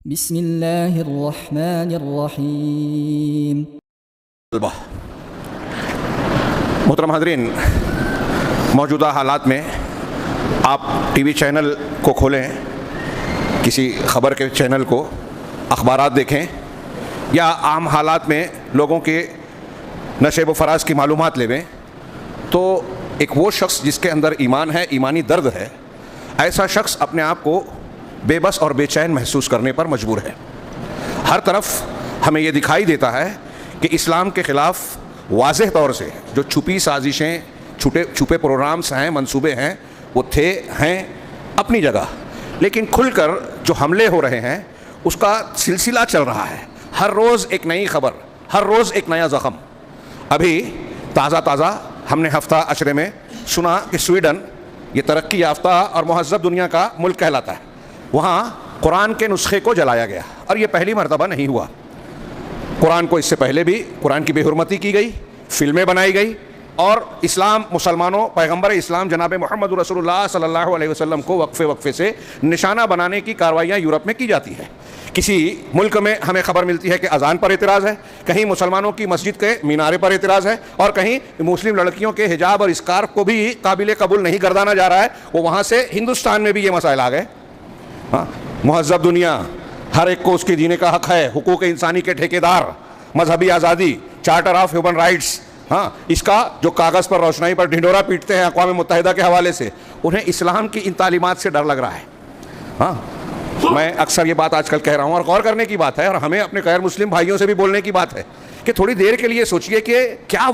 بسم اللہ الرحمن الرحیم۔ محترم حاضرین، موجودہ حالات میں آپ ٹی وی چینل کو کھولیں، کسی خبر کے چینل کو، اخبارات دیکھیں، یا عام حالات میں لوگوں کے نشیب و فراز کی معلومات لیں، تو ایک وہ شخص جس کے اندر ایمان ہے، ایمانی درد ہے، ایسا شخص اپنے آپ کو بے بس اور بے چین محسوس کرنے پر مجبور ہے۔ ہر طرف ہمیں یہ دکھائی دیتا ہے کہ اسلام کے خلاف واضح طور سے جو چھپی سازشیں، چھپے پروگرامز ہیں، منصوبے ہیں، وہ ہیں اپنی جگہ، لیکن کھل کر جو حملے ہو رہے ہیں اس کا سلسلہ چل رہا ہے۔ ہر روز ایک نئی خبر، ہر روز ایک نیا زخم۔ ابھی تازہ ہم نے ہفتہ عشرے میں سنا کہ سویڈن یہ ترقی یافتہ اور مہذب دنیا کا ملک کہلاتا ہے، وہاں قرآن کے نسخے کو جلایا گیا، اور یہ پہلی مرتبہ نہیں ہوا۔ قرآن کو اس سے پہلے بھی قرآن کی بے حرمتی کی گئی، فلمیں بنائی گئی، اور اسلام، مسلمانوں، پیغمبر اسلام جناب محمد رسول اللہ صلی اللہ علیہ وسلم کو وقفے سے نشانہ بنانے کی کارروائیاں یورپ میں کی جاتی ہے۔ کسی ملک میں ہمیں خبر ملتی ہے کہ اذان پر اعتراض ہے، کہیں مسلمانوں کی مسجد کے مینارے پر اعتراض ہے، اور کہیں مسلم لڑکیوں کے حجاب اور اسکارف کو بھی قابل قبول نہیں گردانا جا رہا ہے۔ وہاں سے ہندوستان میں بھی یہ مسائل آ گئے۔ مہذب دنیا، ہر ایک کو اس کے جینے کا حق ہے، حقوق انسانی کے ٹھیکیدار، مذہبی آزادی، چارٹر آف ہیومن رائٹس، اس کا جو کاغذ پر روشنائی پر ڈھنڈورا پیٹتے ہیں اقوام متحدہ کے حوالے سے، انہیں اسلام کی ان تعلیمات سے ڈر لگ رہا ہے۔ میں اکثر یہ بات آج کل کہہ رہا ہوں، اور غور کرنے کی بات ہے، اور ہمیں اپنے غیر مسلم بھائیوں سے بھی بولنے کی بات ہے کہ تھوڑی دیر کے لیے سوچئے کہ کیا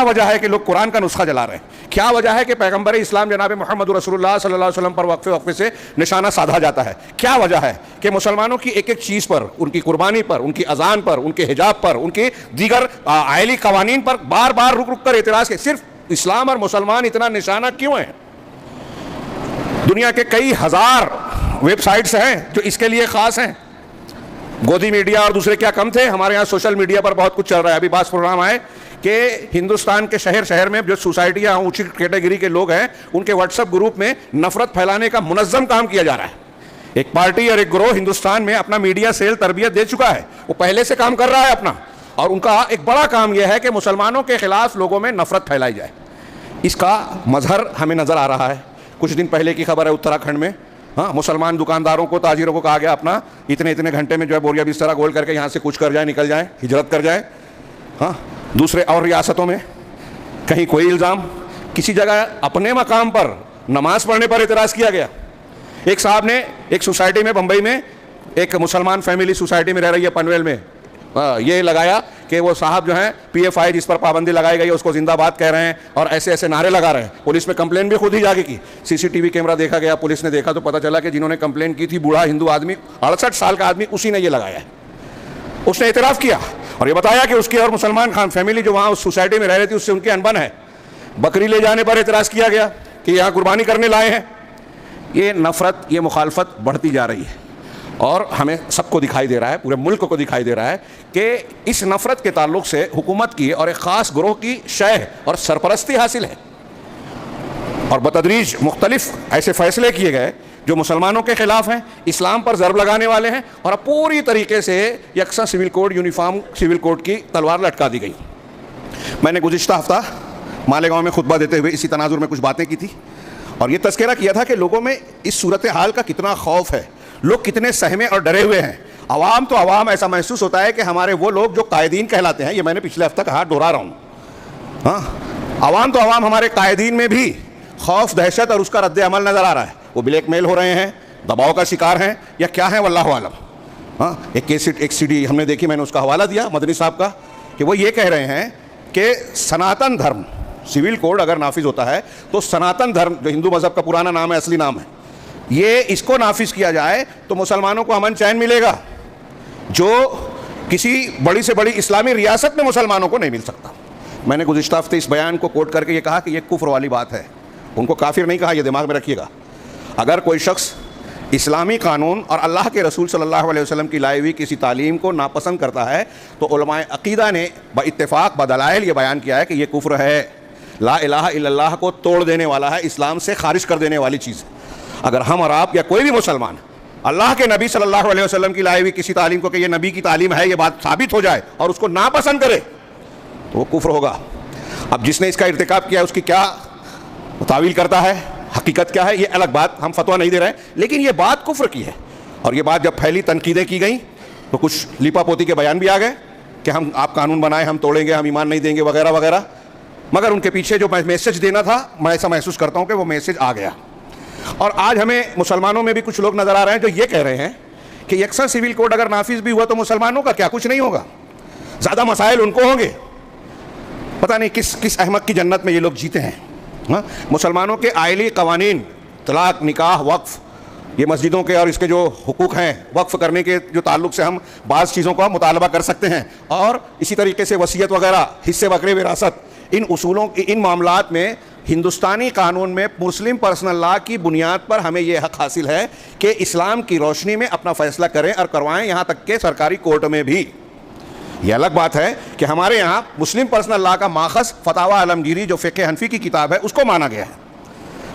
وجہ ہے کہ لوگ قرآن کا نسخہ جلا رہے ہیں، کیا وجہ ہے کہ پیغمبر اسلام جناب محمد رسول اللہ صلی اللہ علیہ وسلم پر وقفے سے نشانہ سادھا جاتا ہے، کیا وجہ ہے کہ مسلمانوں کی ایک چیز پر، ان کی قربانی پر، ان کی اذان پر، ان کے حجاب پر، ان کے دیگر آئلی قوانین پر بار بار رک کر اعتراض کے صرف اسلام اور مسلمان اتنا نشانہ کیوں ہیں؟ دنیا کے کئی ہزار ویب سائٹس ہیں جو اس کے لیے خاص ہیں۔ گودی میڈیا اور دوسرے کیا کم تھے؟ ہمارے ہاں سوشل میڈیا پر بہت کچھ چل رہا ہے۔ ابھی بعض پروگرام آئے کہ ہندوستان کے شہر میں جو سوسائٹیاں اونچی کیٹیگری کے لوگ ہیں، ان کے واٹس ایپ گروپ میں نفرت پھیلانے کا منظم کام کیا جا رہا ہے۔ ایک پارٹی اور ایک گروہ ہندوستان میں اپنا میڈیا سیل تربیت دے چکا ہے، وہ پہلے سے کام کر رہا ہے اپنا، اور ان کا ایک بڑا کام یہ ہے کہ مسلمانوں کے خلاف لوگوں میں نفرت پھیلائی جائے۔ اس کا مظہر ہمیں نظر آ رہا ہے۔ کچھ دن پہلے کی خبر ہے، اتراکھنڈ میں مسلمان دکانداروں کو، تاجروں کو کہا گیا اپنا اتنے گھنٹے میں جو ہے بوریا بسترا گول کر کے یہاں سے کچھ کر جائیں، نکل جائیں، ہجرت کر جائیں۔ دوسرے اور ریاستوں میں کہیں کوئی الزام، کسی جگہ اپنے مقام پر نماز پڑھنے پر اعتراض کیا گیا۔ ایک صاحب نے ایک سوسائٹی میں، بمبئی میں ایک مسلمان فیملی سوسائٹی میں رہ رہی ہے پنویل میں، یہ لگایا کہ وہ صاحب جو ہیں PFI جس پر پابندی لگائی گئی اس کو زندہ باد کہہ رہے ہیں، اور ایسے نعرے لگا رہے ہیں۔ پولیس میں کمپلین بھی خود ہی جا کے کی، CCTV کیمرہ دیکھا گیا، پولیس نے دیکھا تو پتہ چلا کہ جنہوں نے کمپلین کی تھی بوڑھا ہندو آدمی، 68 سال کا آدمی، اسی نے یہ لگایا ہے۔ اس نے اعتراف کیا اور یہ بتایا کہ اس کی اور مسلمان خان فیملی جو وہاں اس سوسائٹی میں رہ رہی تھی اس سے ان کی انبن ہے۔ بکری لے جانے پر اعتراض کیا گیا کہ یہاں قربانی کرنے لائے ہیں۔ یہ نفرت، یہ مخالفت بڑھتی جا رہی ہے، اور ہمیں سب کو دکھائی دے رہا ہے، پورے ملک کو دکھائی دے رہا ہے کہ اس نفرت کے تعلق سے حکومت کی اور ایک خاص گروہ کی شہ اور سرپرستی حاصل ہے، اور بتدریج مختلف ایسے فیصلے کیے گئے جو مسلمانوں کے خلاف ہیں، اسلام پر ضرب لگانے والے ہیں، اور اب پوری طریقے سے یکساں civil code, uniform civil code کی تلوار لٹکا دی گئی۔ میں نے گزشتہ ہفتہ مالیگاؤں میں خطبہ دیتے ہوئے اسی تناظر میں کچھ باتیں کی تھی، اور یہ تذکرہ کیا تھا کہ لوگوں میں اس صورتحال کا کتنا خوف ہے، لوگ کتنے سہمے اور ڈرے ہوئے ہیں۔ عوام ایسا محسوس ہوتا ہے کہ ہمارے وہ لوگ جو قائدین کہلاتے ہیں، یہ میں نے پچھلے ہفتہ کہا، دہرا رہا ہوں، عوام ہمارے قائدین میں بھی خوف، دہشت اور اس کا رد عمل نظر آ رہا ہے۔ وہ بلیک میل ہو رہے ہیں، دباؤ کا شکار ہیں، یا کیا ہیں واللہ عالم۔ ایک CD ہم نے دیکھی، میں نے اس کا حوالہ دیا مدنی صاحب کا، کہ وہ یہ کہہ رہے ہیں کہ سناتن دھرم سول کوڈ اگر نافذ ہوتا ہے تو سناتن دھرم جو ہندو مذہب کا پرانا نام ہے، اصلی نام ہے، یہ اس کو نافذ کیا جائے تو مسلمانوں کو امن چین ملے گا، جو کسی بڑی سے بڑی اسلامی ریاست میں مسلمانوں کو نہیں مل سکتا۔ میں نے گزشتہ ہفتے اس بیان کو کوٹ کر کے یہ کہا کہ یہ کفر والی بات ہے، ان کو کافر نہیں کہا، یہ دماغ میں رکھیے گا۔ اگر کوئی شخص اسلامی قانون اور اللہ کے رسول صلی اللہ علیہ وسلم کی لائی ہوئی کسی تعلیم کو ناپسند کرتا ہے تو علماء عقیدہ نے باتفاق بدلائل یہ بیان کیا ہے کہ یہ کفر ہے، لا الہ الا اللہ کو توڑ دینے والا ہے، اسلام سے خارج کر دینے والی چیز ہے۔ اگر ہم اور آپ یا کوئی بھی مسلمان اللہ کے نبی صلی اللہ علیہ وسلم کی لائی ہوئی کسی تعلیم کو کہ یہ نبی کی تعلیم ہے، یہ بات ثابت ہو جائے اور اس کو ناپسند کرے تو وہ کفر ہوگا. اب جس نے اس کا ارتکاب کیا اس کی کیا تعویل کرتا ہے، حقیقت کیا ہے، یہ الگ بات، ہم فتویٰ نہیں دے رہے ہیں، لیکن یہ بات کفر کی ہے. اور یہ بات جب پھیلی، تنقیدیں کی گئیں تو کچھ لیپا پوتی کے بیان بھی آ گئے کہ ہم آپ قانون بنائیں، ہم توڑیں گے، ہم ایمان نہیں دیں گے وغیرہ وغیرہ. مگر ان کے پیچھے جو میسج دینا تھا، میں ایسا محسوس کرتا ہوں کہ وہ میسج آ گیا. اور آج ہمیں مسلمانوں میں بھی کچھ لوگ نظر آ رہے ہیں جو یہ کہہ رہے ہیں کہ یکساں سول کوڈ اگر نافذ بھی ہوا تو مسلمانوں کا کیا کچھ نہیں ہوگا، زیادہ مسائل ان کو ہوں گے. پتہ نہیں کس احمق کی جنت میں یہ لوگ جیتے ہیں. مسلمانوں کے آئلی قوانین، طلاق، نکاح، وقف، یہ مسجدوں کے اور اس کے جو حقوق ہیں وقف کرنے کے جو تعلق سے ہم بعض چیزوں کا مطالبہ کر سکتے ہیں، اور اسی طریقے سے وصیت وغیرہ، حصے بکرے، وراثت، ان اصولوں، ان معاملات میں ہندوستانی قانون میں مسلم پرسنل لا کی بنیاد پر ہمیں یہ حق حاصل ہے کہ اسلام کی روشنی میں اپنا فیصلہ کریں اور کروائیں، یہاں تک کہ سرکاری کورٹ میں بھی. یہ الگ بات ہے کہ ہمارے یہاں مسلم پرسنل لا کا ماخذ فتاوی عالمگیری جو فقہ حنفی کی کتاب ہے اس کو مانا گیا ہے.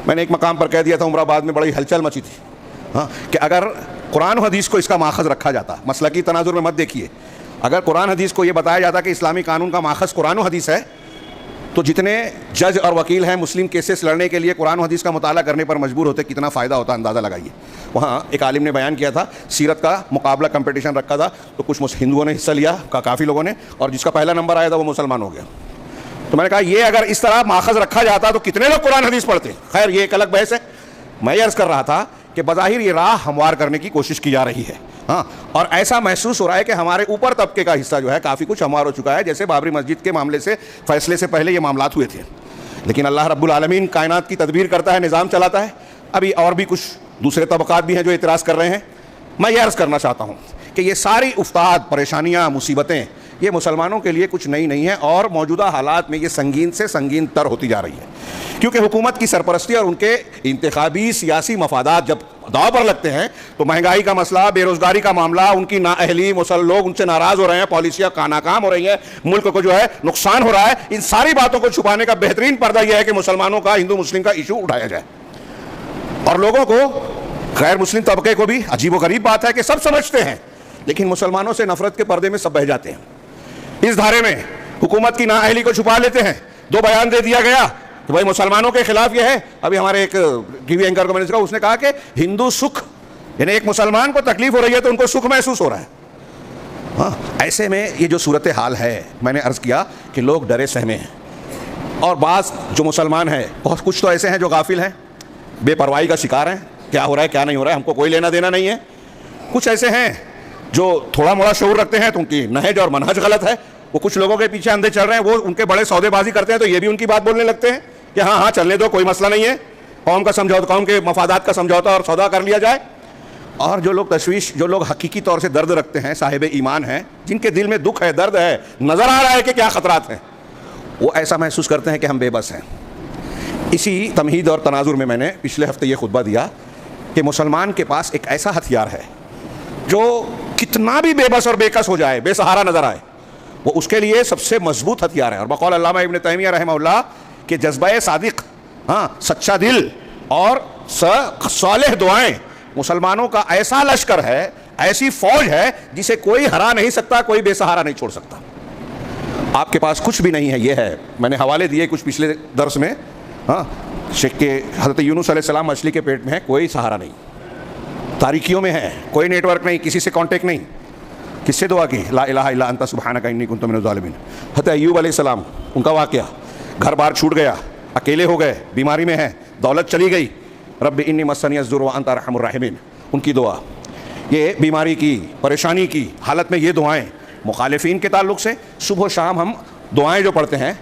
میں نے ایک مقام پر کہہ دیا تھا، عمر آباد میں بڑی ہلچل مچی تھی کہ اگر قرآن و حدیث کو اس کا ماخذ رکھا جاتا، مسلکی تناظر میں مت دیکھیے، اگر قرآن حدیث کو یہ بتایا جاتا کہ اسلامی قانون کا ماخذ قرآن و حدیث ہے تو جتنے جج اور وکیل ہیں مسلم کیسز لڑنے کے لیے قرآن و حدیث کا مطالعہ کرنے پر مجبور ہوتے، کتنا فائدہ ہوتا، اندازہ لگائیے. وہاں ایک عالم نے بیان کیا تھا، سیرت کا مقابلہ کمپٹیشن رکھا تھا تو کچھ ہندوؤں نے حصہ لیا، کافی لوگوں نے، اور جس کا پہلا نمبر آیا تھا وہ مسلمان ہو گیا. تو میں نے کہا یہ اگر اس طرح ماخذ رکھا جاتا تو کتنے لوگ قرآن حدیث پڑھتے. خیر یہ ایک الگ بحث ہے. میں یہ عرض کر رہا تھا کہ بظاہر یہ راہ ہموار کرنے کی کوشش کی جا رہی ہے، اور ایسا محسوس ہو رہا ہے کہ ہمارے اوپر طبقے کا حصہ جو ہے کافی کچھ ہموار ہو چکا ہے، جیسے بابری مسجد کے معاملے سے فیصلے سے پہلے یہ معاملات ہوئے تھے. لیکن اللہ رب العالمین کائنات کی تدبیر کرتا ہے، نظام چلاتا ہے. ابھی اور بھی کچھ دوسرے طبقات بھی ہیں جو اعتراض کر رہے ہیں. میں یہ عرض کرنا چاہتا ہوں کہ یہ ساری افتاد، پریشانیاں، مصیبتیں یہ مسلمانوں کے لیے کچھ نئی نہیں ہیں، اور موجودہ حالات میں یہ سنگین سے سنگین تر ہوتی جا رہی ہے، کیونکہ حکومت کی سرپرستی اور ان کے انتخابی سیاسی مفادات جب داؤ پر لگتے ہیں تو مہنگائی کا مسئلہ، بے روزگاری کا معاملہ، ان کی نااہلی، لوگ ان سے ناراض ہو رہے ہیں، پالیسیاں ناکام ہو رہی ہیں، ملک کو جو ہے نقصان ہو رہا ہے. ان ساری باتوں کو چھپانے کا بہترین پردہ یہ ہے کہ مسلمانوں کا، ہندو مسلم کا ایشو اٹھایا جائے، اور لوگوں کو، غیر مسلم طبقے کو بھی عجیب و غریب بات ہے کہ سب سمجھتے ہیں لیکن مسلمانوں سے نفرت کے پردے میں سب بہہ جاتے ہیں. اس دھارے میں حکومت کی نااہلی کو چھپا لیتے ہیں. 2 بیان دے دیا گیا کہ بھائی مسلمانوں کے خلاف یہ ہے. ابھی ہمارے ایک ٹی وی اینکر کو میں نے کہا، اس نے کہا کہ ہندو سکھ، یعنی ایک مسلمان کو تکلیف ہو رہی ہے تو ان کو سکھ محسوس ہو رہا ہے. ایسے میں یہ جو صورتحال ہے، میں نے عرض کیا کہ لوگ ڈرے سہمے ہیں، اور بعض جو مسلمان ہیں بہت کچھ تو ایسے ہیں جو غافل ہیں، بے پرواہی کا شکار ہیں، کیا ہو رہا ہے کیا نہیں ہو رہا ہے ہم کو کوئی لینا دینا نہیں ہے. کچھ ایسے ہیں جو تھوڑا موڑا شعور رکھتے ہیں تو ان کی نہج اور منہج غلط ہے، وہ کچھ لوگوں کے پیچھے اندھے چل رہے ہیں، وہ ان کے بڑے سودے بازی کرتے ہیں تو یہ بھی ان کی بات بولنے لگتے ہیں کہ ہاں چلنے دو، کوئی مسئلہ نہیں ہے، قوم کا سمجھوتا، قوم کے مفادات کا سمجھوتا اور سودا کر لیا جائے. اور جو لوگ جو لوگ حقیقی طور سے درد رکھتے ہیں، صاحب ایمان ہیں، جن کے دل میں دکھ ہے، درد ہے، نظر آ رہا ہے کہ کیا خطرات ہیں، وہ ایسا محسوس کرتے ہیں کہ ہم بے بس ہیں. اسی تمہید اور تناظر میں نے پچھلے ہفتے یہ خطبہ دیا کہ مسلمان کے پاس ایک ایسا ہتھیار ہے جو کتنا بھی بے بس اور بے کس ہو جائے، بے سہارا نظر آئے، وہ اس کے لیے سب سے مضبوط ہتھیار ہے. اور بقول علامہ ابن تیمیہ رحمہ اللہ کہ جذبہ صادق، سچا دل اور صالح دعائیں مسلمانوں کا ایسا لشکر ہے، ایسی فوج ہے جسے کوئی ہرا نہیں سکتا، کوئی بے سہارا نہیں چھوڑ سکتا. آپ کے پاس کچھ بھی نہیں ہے، یہ ہے. میں نے حوالے دیے کچھ پچھلے درس میں، شیخ کے حضرت یونس علیہ السلام مچھلی کے پیٹ میں ہے، کوئی سہارا نہیں، تاریکیوں میں ہے، کوئی نیٹ ورک نہیں، کسی سے کانٹیکٹ نہیں. کس سے دعا کی؟ لا الہ الا انت سبحانک انی کنت من الظالمین. حضرت ایوب علیہ السلام، ان کا واقعہ، گھر بار چھوٹ گیا، اکیلے ہو گئے، بیماری میں ہیں، دولت چلی گئی، رب انی مسنی الضر وانت ارحم الراحمین، ان کی دعا. یہ بیماری کی، پریشانی کی حالت میں یہ دعائیں مخالفین کے تعلق سے صبح و شام ہم دعائیں جو پڑھتے ہیں،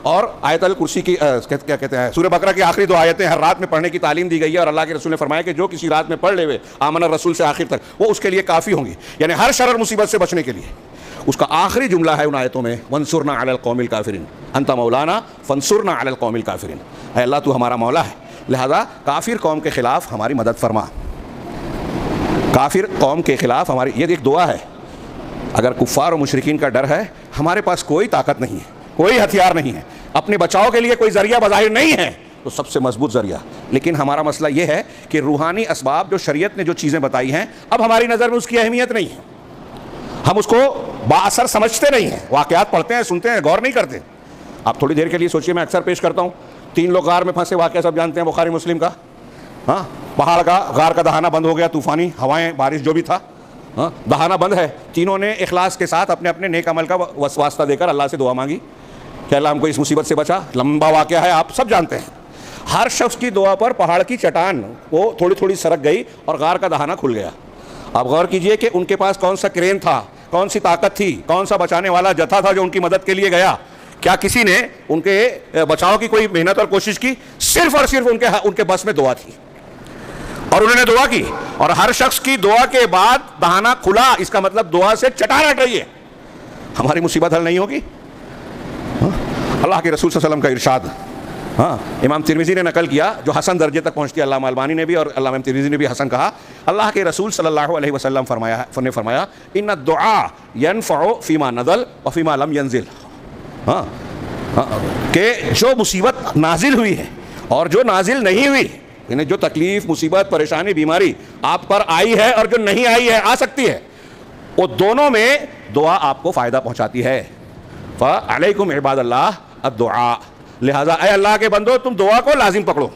اور آیت الکرسی کی کیا کہتے ہیں، سورہ بقرہ کی آخری 2 آیتیں ہر رات میں پڑھنے کی تعلیم دی گئی ہے، اور اللہ کے رسول نے فرمایا کہ جو کسی رات میں پڑھ لے ہوئے آمن الرسول سے آخر تک، وہ اس کے لیے کافی ہوں گی، یعنی ہر شر اور مصیبت سے بچنے کے لیے. اس کا آخری جملہ ہے ان آیتوں میں، وانصرنا علی القوم الکافرین انت مولانا فانصرنا علی القوم الکافرین. اے اللہ تو ہمارا مولا ہے، لہذا کافر قوم کے خلاف ہماری مدد فرما، کافر قوم کے خلاف ہماری. یہ ایک دعا ہے. اگر کفار و مشرکین کا ڈر ہے، ہمارے پاس کوئی طاقت نہیں ہے، کوئی ہتھیار نہیں ہے، اپنے بچاؤ کے لیے کوئی ذریعہ بظاہر نہیں ہے، تو سب سے مضبوط ذریعہ لیکن ہمارا مسئلہ یہ ہے کہ روحانی اسباب جو شریعت نے جو چیزیں بتائی ہیں اب ہماری نظر میں اس کی اہمیت نہیں ہے, ہم اس کو بااثر سمجھتے نہیں ہیں, واقعات پڑھتے ہیں, سنتے ہیں, غور نہیں کرتے. آپ تھوڑی دیر کے لیے سوچیے, میں اکثر پیش کرتا ہوں 3 لوگ غار میں پھنسے, واقعہ سب جانتے ہیں, بخاری مسلم کا. ہاں, پہاڑ کا غار کا دہانہ بند ہو گیا, طوفانی ہوائیں, بارش جو بھی تھا, ہاں دہانہ بند ہے. تینوں نے اخلاص کے ساتھ اپنے اپنے نیک عمل کا واسطہ دے کر اللہ سے دعا مانگی کہ اللہ ہم کو اس مصیبت سے بچا. لمبا واقعہ ہے, آپ سب جانتے ہیں. ہر شخص کی دعا پر پہاڑ کی چٹان وہ تھوڑی تھوڑی سرک گئی اور غار کا دہانہ کھل گیا. آپ غور کیجئے کہ ان کے پاس کون سا کرین تھا, کون سی طاقت تھی, کون سا بچانے والا جتھا تھا جو ان کی مدد کے لیے گیا. کیا کسی نے ان کے بچاؤ کی کوئی محنت اور کوشش کی؟ صرف اور صرف ان کے بس میں دعا تھی اور انہوں نے دعا کی. اور ہر شخص کی دعا کے بعد دہانہ کھلا, اس کا مطلب دعا سے چٹان ہٹ رہی ہے. ہماری مصیبت حل نہیں ہوگی؟ اللہ کے رسول صلی اللہ علیہ وسلم کا ارشاد, ہاں امام ترمذی نے نقل کیا جو حسن درجے تک پہنچتی ہے, علامہ البانی نے بھی اور علامہ ترمذی نے بھی حسن کہا. اللہ کے رسول صلی اللہ علیہ وسلم نے فرمایا ان الدعاء ينفع فيما نزل وفيما لم ينزل. ہاں کہ جو مصیبت نازل ہوئی ہے اور جو نازل نہیں ہوئی, یعنی جو تکلیف, مصیبت, پریشانی, بیماری آپ پر آئی ہے اور جو نہیں آئی ہے, آ سکتی ہے, وہ دونوں میں دعا آپ کو فائدہ پہنچاتی ہے. فعلیکم عباد اللہ الدعاء, لہذا اے اللہ کے بندو تم دعا کو لازم پکڑو.